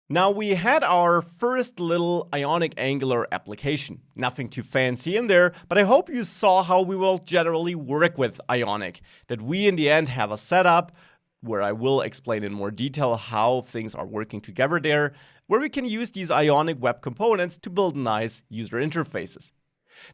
Now we had our first little Ionic Angular application. Nothing too fancy in there, but I hope you saw how we will generally work with Ionic. That we in the end have a setup where I will explain in more detail how things are working together there, where we can use these Ionic web components to build nice user interfaces.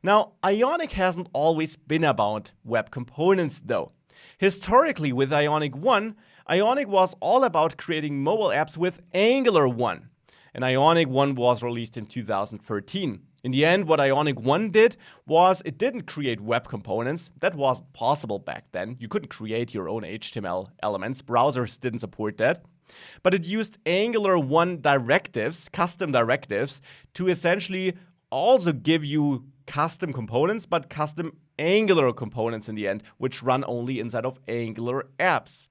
Now, Ionic hasn't always been about web components though. Historically with Ionic 1, Ionic was all about creating mobile apps with Angular 1. And Ionic 1 was released in 2013. In the end, what Ionic 1 did was it didn't create web components. That wasn't possible back then. You couldn't create your own HTML elements. Browsers didn't support that. But it used Angular 1 directives, custom directives, to essentially also give you custom components, but custom Angular components in the end, which run only inside of Angular apps.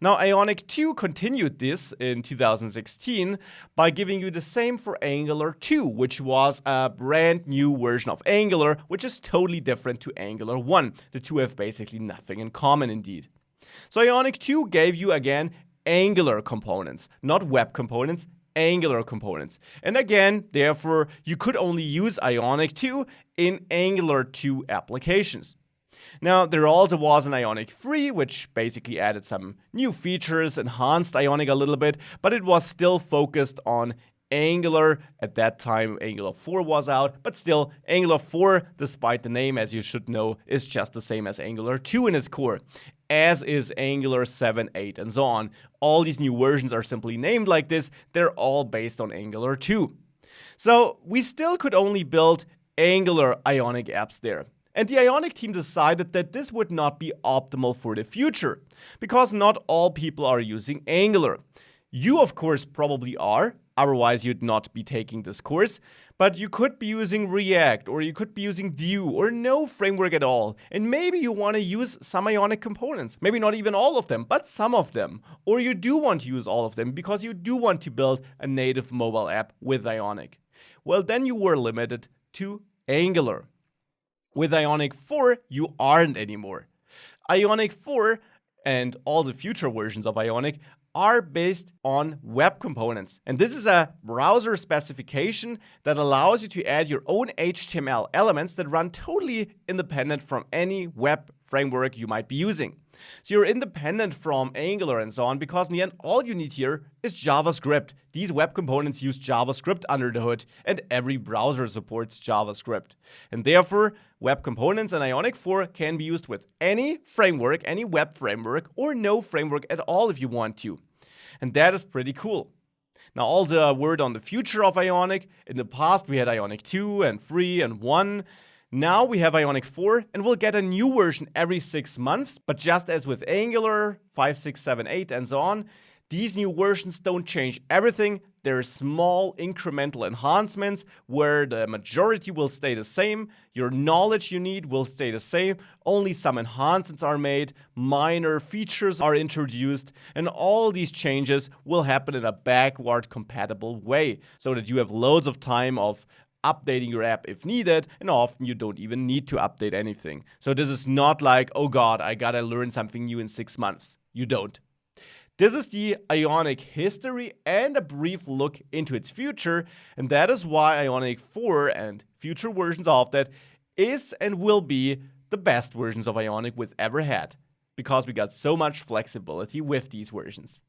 Now, Ionic 2 continued this in 2016 by giving you the same for Angular 2, which was a brand new version of Angular, which is totally different to Angular 1. The two have basically nothing in common indeed. So Ionic 2 gave you again Angular components, not web components, Angular components. And again, therefore, you could only use Ionic 2 in Angular 2 applications. Now, there also was an Ionic 3, which basically added some new features, enhanced Ionic a little bit, but it was still focused on Angular. At that time, Angular 4 was out, but still, Angular 4, despite the name, as you should know, is just the same as Angular 2 in its core, as is Angular 7, 8, and so on. All these new versions are simply named like this. They're all based on Angular 2. So we still could only build Angular Ionic apps there. And the Ionic team decided that this would not be optimal for the future, because not all people are using Angular. You, of course, probably are, otherwise you'd not be taking this course, but you could be using React, or you could be using Vue, or no framework at all. And maybe you want to use some Ionic components, maybe not even all of them, but some of them. Or you do want to use all of them because you do want to build a native mobile app with Ionic. Well, then you were limited to Angular. With Ionic 4, you aren't anymore. Ionic 4 and all the future versions of Ionic are based on web components. And this is a browser specification that allows you to add your own HTML elements that run totally independent from any web framework you might be using. So you're independent from Angular and so on, because in the end, all you need here is JavaScript. These web components use JavaScript under the hood, and every browser supports JavaScript. And therefore, web components in Ionic 4 can be used with any framework, any web framework, or no framework at all if you want to. And that is pretty cool. Now, also a word on the future of Ionic. In the past, we had Ionic 2 and 3 and 1. Now we have Ionic 4, and we'll get a new version every 6 months. But just as with Angular 5, 6, 7, 8, and so on, these new versions don't change everything. There are small incremental enhancements where the majority will stay the same. Your knowledge you need will stay the same. Only some enhancements are made, minor features are introduced, and all these changes will happen in a backward compatible way so that you have loads of time of updating your app if needed, and often you don't even need to update anything. So this is not like, oh god, I gotta learn something new in 6 months. You don't. This is the Ionic history and a brief look into its future, and that is why Ionic 4 and future versions of that is and will be the best versions of Ionic we've ever had, because we got so much flexibility with these versions.